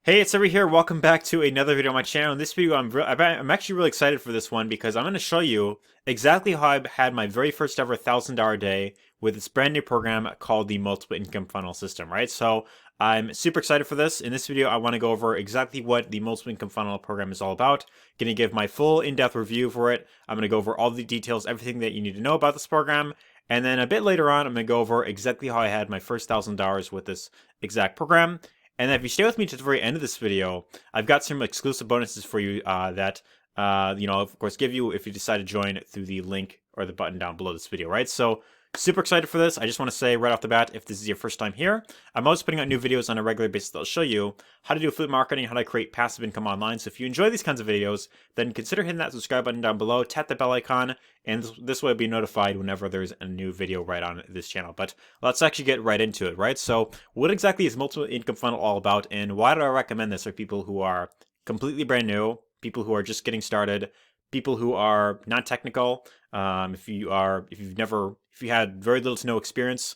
Hey, it's Arie here. Welcome back to another video on my channel. In this video, I'm actually really excited for this one because I'm going to show you exactly how I had my very first ever $1,000 day with this brand new program called the Multiple Income Funnel System, right? So I'm super excited for this. In this video, I want to go over exactly what the Multiple Income Funnel program is all about. Going to give my full in-depth review for it. I'm going to go over all the details, everything that you need to know about this program. And then a bit later on, I'm going to go over exactly how I had my first $1,000 with this exact program. And if you stay with me to the very end of this video, I've got some exclusive bonuses for you that, of course, give you if you decide to join through the link or the button down below this video, right? So super excited for this. I just want to say right off the bat, if this is your first time here, I'm always putting out new videos on a regular basis that'll show you how to do affiliate marketing, how to create passive income online. So if you enjoy these kinds of videos, then consider hitting that subscribe button down below, tap the bell icon, and this way you'll be notified whenever there's a new video right on this channel. But let's actually get right into it, right? So what exactly is Multiple Income Funnel all about, and why do I recommend this for people who are completely brand new, people who are just getting started, people who are not technical? If you had very little to no experience,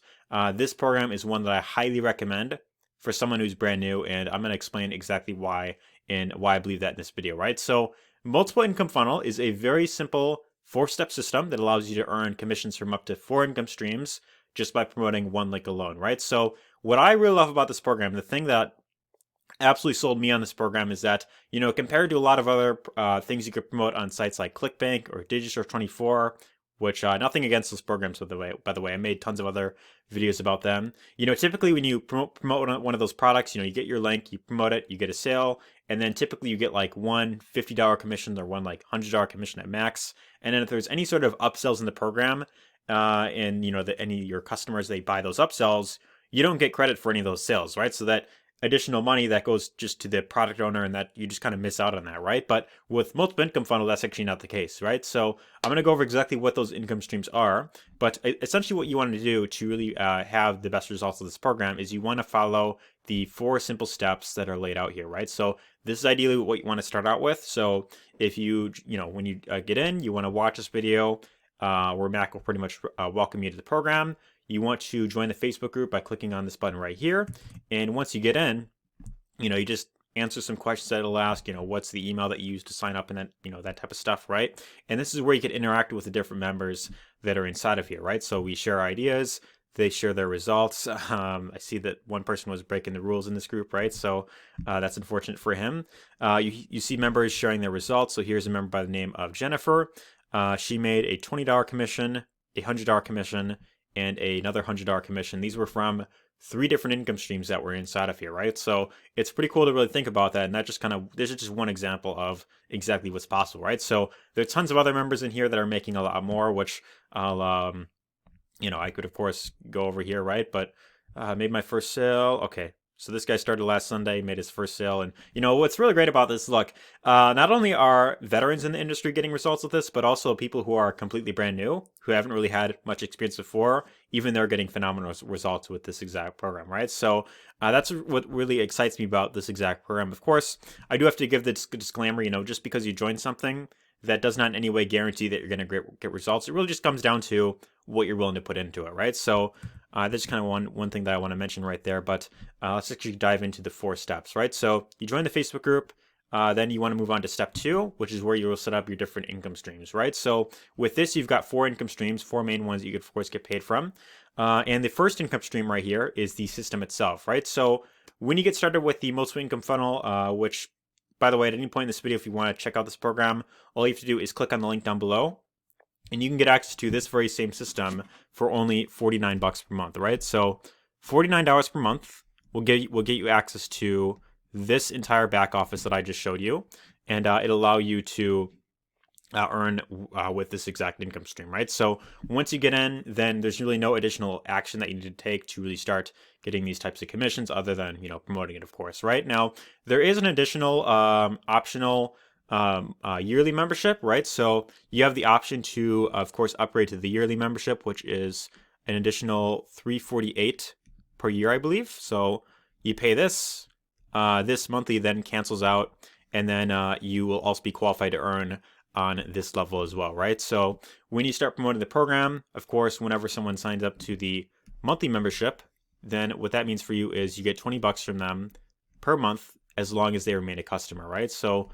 this program is one that I highly recommend for someone who's brand new, and I'm going to explain exactly why and why I believe that in this video, right? So Multiple Income Funnel is a very simple four-step system that allows you to earn commissions from up to 4 income streams just by promoting one link alone, right? So what I really love about this program, the thing that absolutely sold me on this program is that, compared to a lot of other things you could promote on sites like ClickBank or Digistore24, which nothing against those programs, by the way, I made tons of other videos about them. Typically when you promote one of those products, you get your link, you promote it, you get a sale, and then typically you get like one $50 commission or one like $100 commission at max. And then if there's any sort of upsells in the program, and any of your customers, they buy those upsells, you don't get credit for any of those sales, right? So that additional money that goes just to the product owner, and that you just kind of miss out on that, right? But with Multiple Income Funnel, that's actually not the case, right? So I'm going to go over exactly what those income streams are. But essentially what you want to do to really have the best results of this program is you want to follow the 4 simple steps that are laid out here, right? So this is ideally what you want to start out with. So if when you get in, you want to watch this video where Mac will pretty much welcome you to the program. You want to join the Facebook group by clicking on this button right here. And once you get in, you just answer some questions that it'll ask, what's the email that you use to sign up, and that type of stuff, right? And this is where you can interact with the different members that are inside of here, right? So we share ideas, they share their results. I see that one person was breaking the rules in this group, right? So that's unfortunate for him. You see members sharing their results. So here's a member by the name of Jennifer. She made a $20 commission, a $100 commission, and another $100 commission. These were from 3 different income streams that were inside of here, right? So it's pretty cool to really think about that. And that this is just one example of exactly what's possible, right? So there's tons of other members in here that are making a lot more, which I'll, I could of course go over here, right? But made my first sale. Okay. So this guy started last Sunday, made his first sale. And, what's really great about this, look, not only are veterans in the industry getting results with this, but also people who are completely brand new, who haven't really had much experience before, even they're getting phenomenal results with this exact program, right? So that's what really excites me about this exact program. Of course, I do have to give the disclaimer, just because you join something, that does not in any way guarantee that you're going to get results. It really just comes down to what you're willing to put into it, right? So that's kind of one thing that I want to mention right there. But let's actually dive into the 4 steps, right? So you join the Facebook group. Then you want to move on to step 2, which is where you will set up your different income streams, right? So with this, you've got 4 income streams, 4 main ones that you could, of course, get paid from. And the first income stream right here is the system itself, right? So when you get started with the Multiple Income Funnel, which, by the way, at any point in this video, if you want to check out this program, all you have to do is click on the link down below, and you can get access to this very same system for only $49 per month, right? So $49 per month will get you access to this entire back office that I just showed you, and it'll allow you to earn with this exact income stream, right? So once you get in, then there's really no additional action that you need to take to really start getting these types of commissions other than, promoting it, of course, right? Now, there is an additional optional yearly membership, right? So you have the option to, of course, upgrade to the yearly membership, which is an additional $348 per year, I believe. So you pay this, this monthly then cancels out, and then you will also be qualified to earn on this level as well, right? So when you start promoting the program, of course, whenever someone signs up to the monthly membership, then what that means for you is you get $20 from them per month as long as they remain a customer, right? So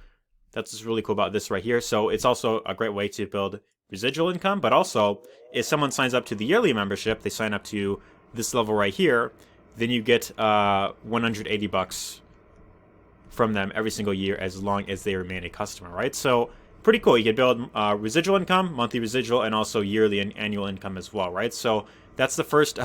that's what's really cool about this right here. So it's also a great way to build residual income, but also if someone signs up to the yearly membership, they sign up to this level right here, then you get 180 bucks from them every single year as long as they remain a customer, right? So pretty cool. You can build residual income, monthly residual, and also yearly and annual income as well, right? So that's the first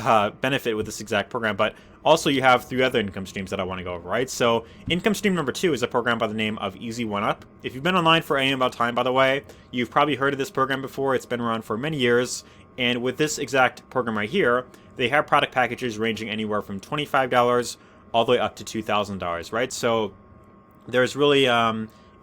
benefit with this exact program, but also you have 3 other income streams that I want to go over, right? So income stream number 2 is a program by the name of Easy One Up. If you've been online for any amount of time, by the way, you've probably heard of this program before. It's been around for many years, and with this exact program right here, they have product packages ranging anywhere from $25 all the way up to $2,000, right? So there's really,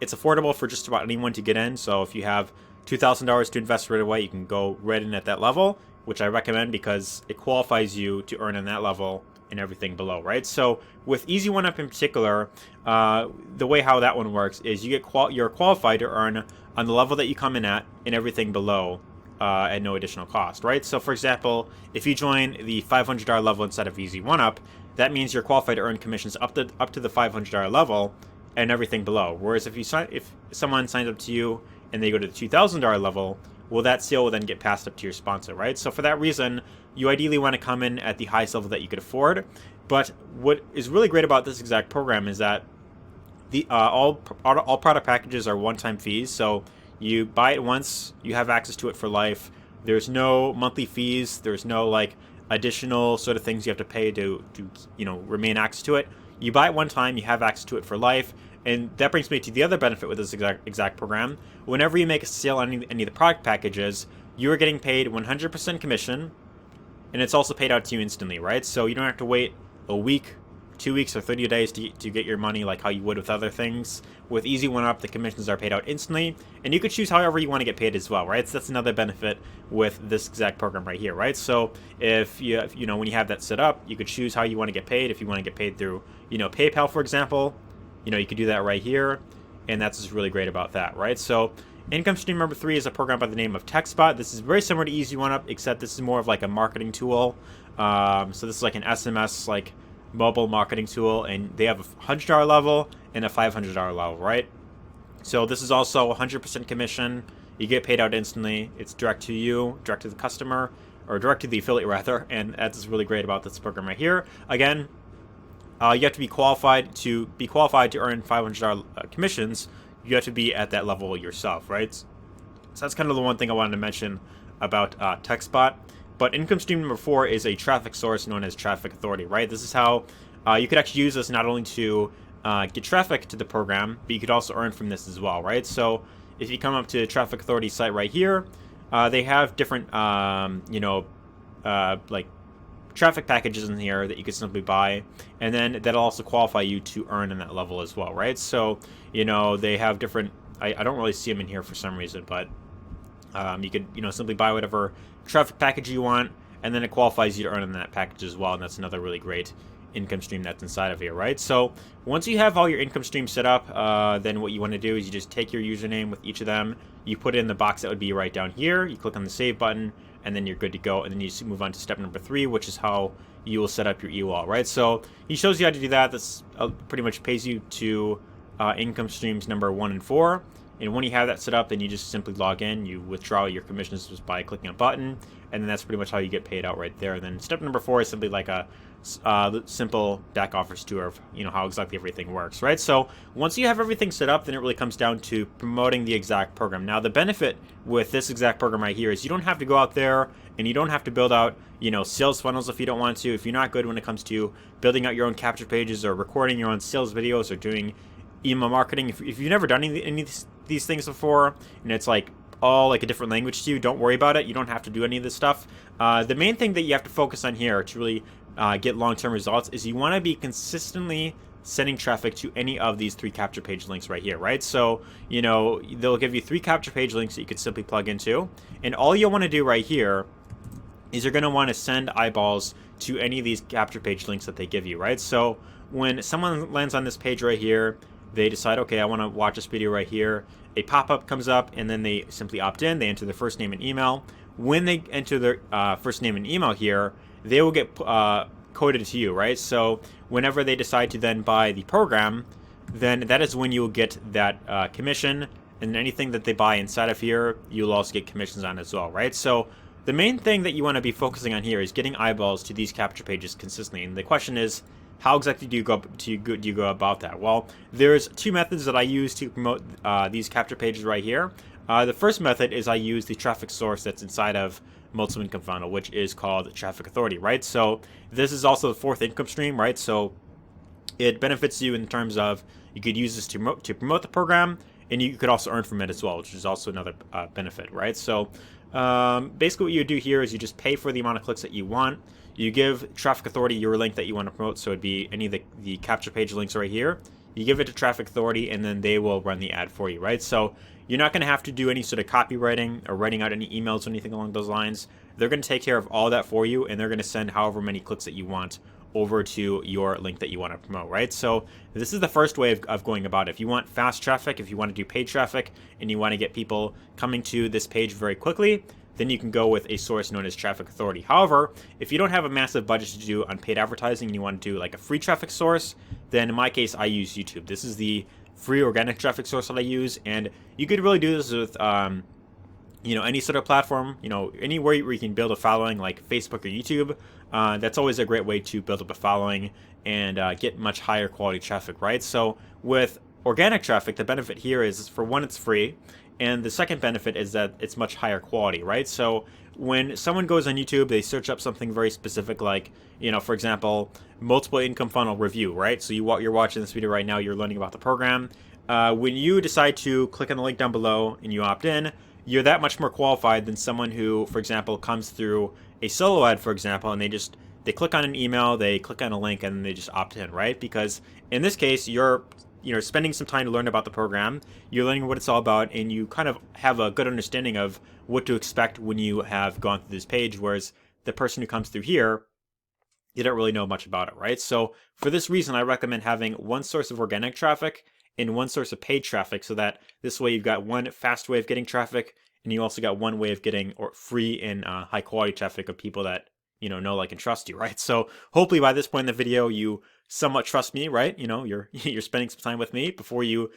it's affordable for just about anyone to get in. So if you have $2,000 to invest right away, you can go right in at that level, which I recommend because it qualifies you to earn on that level and everything below, right? So with Easy One Up in particular, the way how that one works is you're qualified to earn on the level that you come in at and everything below at no additional cost, right? So for example, if you join the $500 level instead of Easy One Up, that means you're qualified to earn commissions up to the $500 level and everything below. Whereas if someone signs up to you and they go to the $2,000 level, well, that sale will then get passed up to your sponsor, right? So for that reason, you ideally want to come in at the highest level that you could afford. But what is really great about this exact program is that the all product packages are one-time fees. So you buy it once, you have access to it for life. There's no monthly fees. There's no like additional sort of things you have to pay to remain access to it. You buy it one time, you have access to it for life. And that brings me to the other benefit with this exact program. Whenever you make a sale on any of the product packages, you are getting paid 100% commission, and it's also paid out to you instantly, right? So you don't have to wait a week, 2 weeks, or 30 days to get your money like how you would with other things. With Easy One Up, the commissions are paid out instantly, and you could choose however you want to get paid as well, right? So that's another benefit with this exact program right here, right? So if when you have that set up, you could choose how you want to get paid. If you want to get paid through, PayPal, for example, you could do that right here, and that's what's really great about that, right? So income stream number 3 is a program by the name of TechSpot. This is very similar to Easy One Up, except this is more of like a marketing tool. So this is like an SMS, like mobile marketing tool, and they have a $100 level and a $500 level, right? So this is also 100% commission. You get paid out instantly. It's direct to you, direct to the customer, or direct to the affiliate rather, and that's really great about this program right here. Again, you have to be qualified to earn $500 commissions. You have to be at that level yourself, right? So that's kind of the one thing I wanted to mention about TechSpot. But income stream number 4 is a traffic source known as Traffic Authority, right? This is how you could actually use this not only to get traffic to the program, but you could also earn from this as well, right? So if you come up to the Traffic Authority site right here, they have different, like traffic packages in here that you could simply buy, and then that'll also qualify you to earn in that level as well, right? So they have different, I don't really see them in here for some reason, but you could simply buy whatever traffic package you want, and then it qualifies you to earn in that package as well, and that's another really great income stream that's inside of here, right? So once you have all your income streams set up, then what you want to do is you just take your username with each of them, you put it in the box that would be right down here, you click on the save button, and then you're good to go, and then you just move on to step number 3, which is how you will set up your e-wall, right? So he shows you how to do that. This pretty much pays you to income streams number 1 and 4, and when you have that set up, then you just simply log in, you withdraw your commissions just by clicking a button, and then that's pretty much how you get paid out right there. And then step number 4 is simply like a simple back office tour of how exactly everything works, right? So once you have everything set up, then it really comes down to promoting the exact program. Now the benefit with this exact program right here is you don't have to go out there and you don't have to build out sales funnels if you don't want to. If you're not good when it comes to building out your own capture pages or recording your own sales videos or doing email marketing, if you've never done any of these things before and it's like all like a different language to you, don't worry about it. You don't have to do any of this stuff. The main thing that you have to focus on here to really get long-term results is you want to be consistently sending traffic to any of these 3 capture page links right here, right? So they'll give you 3 capture page links that you could simply plug into, and all you'll want to do right here is you're going to want to send eyeballs to any of these capture page links that they give you, right? So when someone lands on this page right here, they decide, okay, I want to watch this video right here, a pop-up comes up, and then they simply opt in, they enter their first name and email. When they enter their first name and email here, they will get coded to you, right? So whenever they decide to then buy the program, then that is when you'll get that commission, and anything that they buy inside of here, you'll also get commissions on as well, right? So the main thing that you want to be focusing on here is getting eyeballs to these capture pages consistently. And the question is, how exactly do you go about that? Well, there's two methods that I use to promote these capture pages right here. The first method is I use the traffic source that's inside of multiple income funnel, which is called traffic authority, right? So this is also the fourth income stream, right? So it benefits you in terms of you could use this to promote the program, and you could also earn from it as well, which is also another benefit, right? So basically what you do here is you just pay for the amount of clicks that you want. You give Traffic Authority your link that you want to promote, so it'd be any of the capture page links right here. You give it to Traffic Authority, and then they will run the ad for you, right? So you're not going to have to do any sort of copywriting or writing out any emails or anything along those lines. They're going to take care of all that for you, and they're going to send however many clicks that you want over to your link that you want to promote, right? So this is the first way of going about it. If you want fast traffic, if you want to do paid traffic, and you want to get people coming to this page very quickly, then you can go with a source known as Traffic Authority. However, if you don't have a massive budget to do on paid advertising and you want to do like a free traffic source, then in my case, I use YouTube. This is the free organic traffic source that I use, and you could really do this with any sort of platform, anywhere where you can build a following like Facebook or YouTube. That's always a great way to build up a following and get much higher quality traffic, right? So with organic traffic, the benefit here is, for one, it's free, and the second benefit is that it's much higher quality, right? So when someone goes on YouTube, they search up something very specific, like, for example, multiple income funnel review, right? So you're watching this video right now, you're learning about the program. When you decide to click on the link down below and you opt in, you're that much more qualified than someone who, for example, comes through a solo ad, for example, and they click on an email, they click on a link, and they just opt in, right? Because in this case, you're spending some time to learn about the program, you're learning what it's all about, and you kind of have a good understanding of what to expect when you have gone through this page, whereas the person who comes through here, you don't really know much about it, right? So for this reason, I recommend having one source of organic traffic and one source of paid traffic, so that this way you've got one fast way of getting traffic, and you also got one way of getting free and high quality traffic of people that know, like, and trust you, right? So hopefully by this point in the video, you somewhat trust me, right? You're spending some time with me before you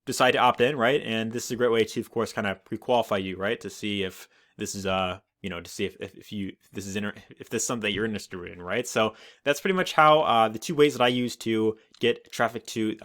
decide to opt in, right? And this is a great way to, of course, kind of pre-qualify you, right? To see if this is to see if this is something that you're interested in, right? So that's pretty much how the two ways that I use to get traffic to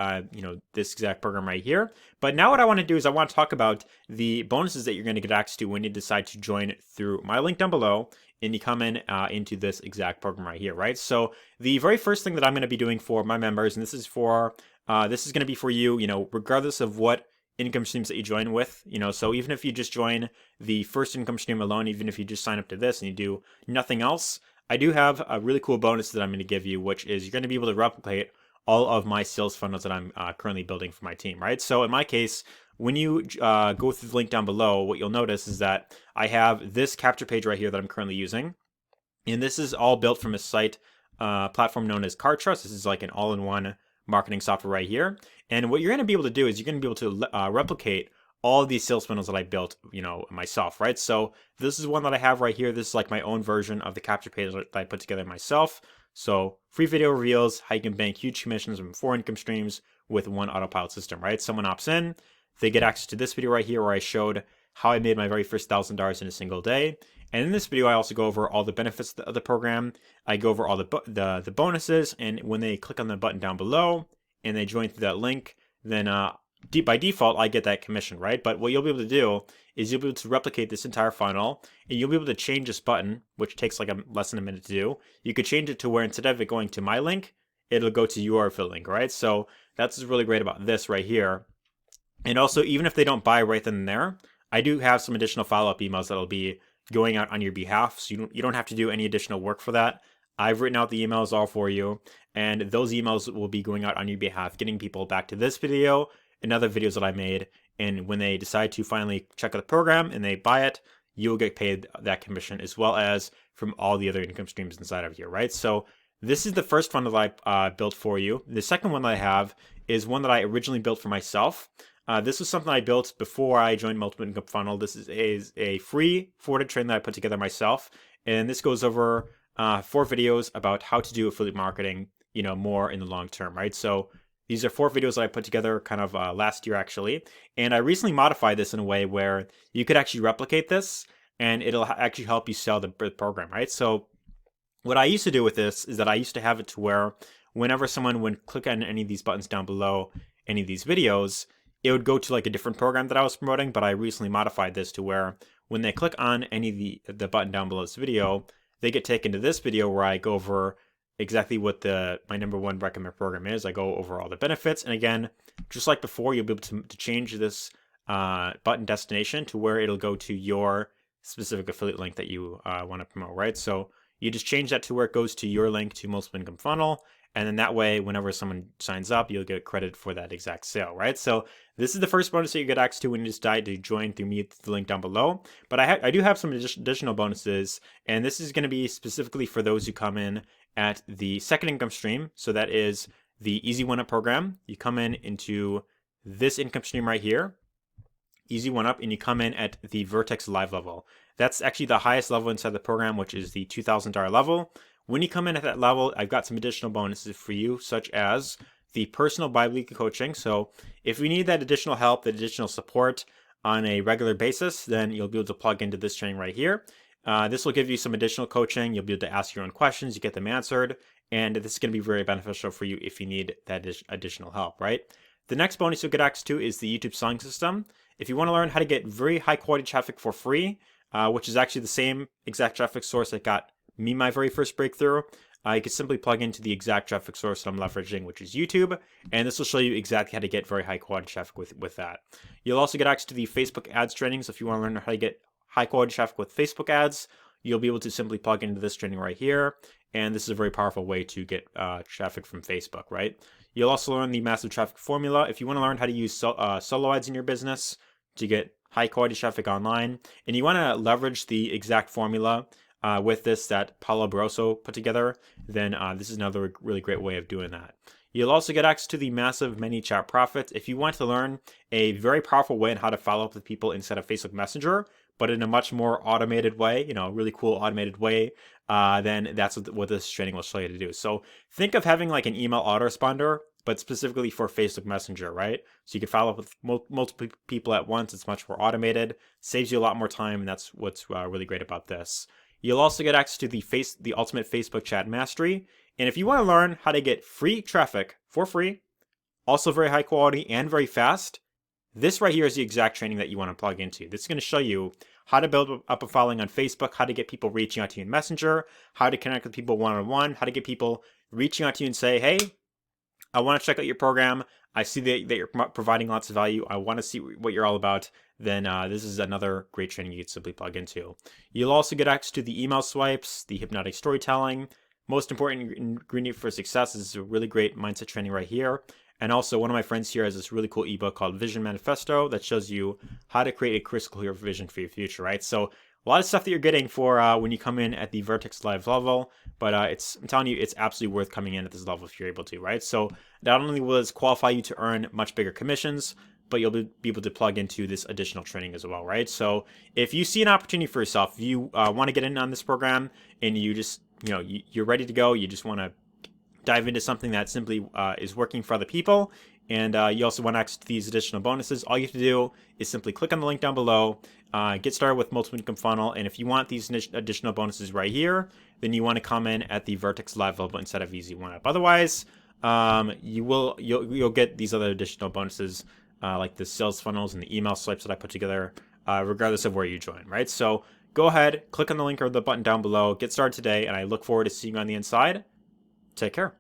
this exact program right here. But now what I want to do is I want to talk about the bonuses that you're going to get access to when you decide to join through my link down below and you come in into this exact program right here, right? So the very first thing that I'm going to be doing for my members, and this is going to be for you, regardless of what income streams that you join with, so even if you just join the first income stream alone, even if you just sign up to this and you do nothing else, I do have a really cool bonus that I'm going to give you, which is you're going to be able to replicate all of my sales funnels that I'm currently building for my team, right? So in my case, when you go through the link down below, what you'll notice is that I have this capture page right here that I'm currently using, and this is all built from a site platform known as CarTrust. This is like an all-in-one marketing software right here. And what you're going to be able to do is you're going to be able to replicate all of these sales funnels that I built, myself, right? So this is one that I have right here. This is like my own version of the capture page that I put together myself. So free video reveals how you can bank huge commissions from 4 income streams with one autopilot system, right? Someone opts in, they get access to this video right here where I showed how I made my very first $1,000 in a single day. And in this video, I also go over all the benefits of the program. I go over all the bonuses, and when they click on the button down below and they join through that link, then by default, I get that commission, right? But what you'll be able to do is you'll be able to replicate this entire funnel, and you'll be able to change this button, which takes like less than a minute to do. You could change it to where instead of it going to my link, it'll go to your affiliate link, right? So that's what's really great about this right here. And also, even if they don't buy right then and there, I do have some additional follow-up emails that'll be going out on your behalf, so you don't have to do any additional work for that. I've written out the emails all for you, and those emails will be going out on your behalf, getting people back to this video and other videos that I made. And when they decide to finally check out the program and they buy it, you'll get paid that commission, as well as from all the other income streams inside of here, right? So this is the first funnel that I built for you. The second one that I have is one that I originally built for myself. This was something I built before I joined Multiple Income Funnel. This is a free 4-day training that I put together myself. And this goes over 4 videos about how to do affiliate marketing, more in the long term, right? So These are 4 videos that I put together kind of last year actually, and I recently modified this in a way where you could actually replicate this, and it'll actually help you sell the program, right? So what I used to do with this is that I used to have it to where whenever someone would click on any of these buttons down below any of these videos, it would go to like a different program that I was promoting, but I recently modified this to where when they click on any of the button down below this video, they get taken to this video where I go over exactly what my number one recommended program is. I go over all the benefits, and again, just like before, you'll be able to change this button destination to where it'll go to your specific affiliate link that you want to promote, right? So you just change that to where it goes to your link to multiple income funnel, and then that way, whenever someone signs up, you'll get credit for that exact sale, right? So this is the first bonus that you get access to when you decide to join through me, the link down below. But I do have some additional bonuses, and this is going to be specifically for those who come in at the second income stream. So that is the Easy One Up program. You come in into this income stream right here, Easy One Up, and you come in at the Vertex Live level. That's actually the highest level inside the program, which is the $2,000 level. When you come in at that level, I've got some additional bonuses for you, such as the personal bi-weekly coaching. So if you need that additional help, that additional support on a regular basis, then you'll be able to plug into this training right here. This will give you some additional coaching. You'll be able to ask your own questions, you get them answered, and this is going to be very beneficial for you if you need that additional help, right? The next bonus you'll get access to is the YouTube selling system. If you want to learn how to get very high quality traffic for free, which is actually the same exact traffic source that got me my very first breakthrough, you can simply plug into the exact traffic source that I'm leveraging, which is YouTube, and this will show you exactly how to get very high quality traffic with that. You'll also get access to the Facebook ads training, so if you want to learn how to get high quality traffic with Facebook ads, you'll be able to simply plug into this training right here, and this is a very powerful way to get traffic from Facebook, right? You'll also learn the massive traffic formula. If you want to learn how to use solo ads in your business to get high quality traffic online, and you want to leverage the exact formula with this that Paulo Barroso put together, then this is another really great way of doing that. You'll also get access to the massive ManyChat profits. If you want to learn a very powerful way on how to follow up with people instead of Facebook Messenger, but in a much more automated way, really cool automated way, then that's what this training will show you to do. So think of having like an email autoresponder, but specifically for Facebook Messenger, right? So you can follow up with multiple people at once. It's much more automated, saves you a lot more time, and that's what's really great about this. You'll also get access to the Ultimate Facebook Chat Mastery. And if you want to learn how to get free traffic for free, also very high quality and very fast, this right here is the exact training that you want to plug into. This is going to show you how to build up a following on Facebook, how to get people reaching out to you in Messenger, how to connect with people one-on-one, how to get people reaching out to you and say, hey, I want to check out your program. I see that you're providing lots of value. I want to see what you're all about. Then this is another great training you can simply plug into. You'll also get access to the email swipes, the hypnotic storytelling. Most important ingredient for success is a really great mindset training right here. And also one of my friends here has this really cool ebook called Vision Manifesto that shows you how to create a crystal clear vision for your future, right? So a lot of stuff that you're getting for when you come in at the Vertex Live level, but I'm telling you, it's absolutely worth coming in at this level if you're able to, right? So not only will this qualify you to earn much bigger commissions, but you'll be able to plug into this additional training as well, right? So if you see an opportunity for yourself, if you want to get in on this program and you just, you're ready to go, you just want to dive into something that simply is working for other people, and you also want access to these additional bonuses, all you have to do is simply click on the link down below, get started with multiple income funnel, and if you want these additional bonuses right here, then you want to come in at the Vertex Live level instead of Easy One Up. Otherwise, you'll get these other additional bonuses like the sales funnels and the email swipes that I put together, regardless of where you join, right? So go ahead, click on the link or the button down below, get started today, and I look forward to seeing you on the inside. Take care.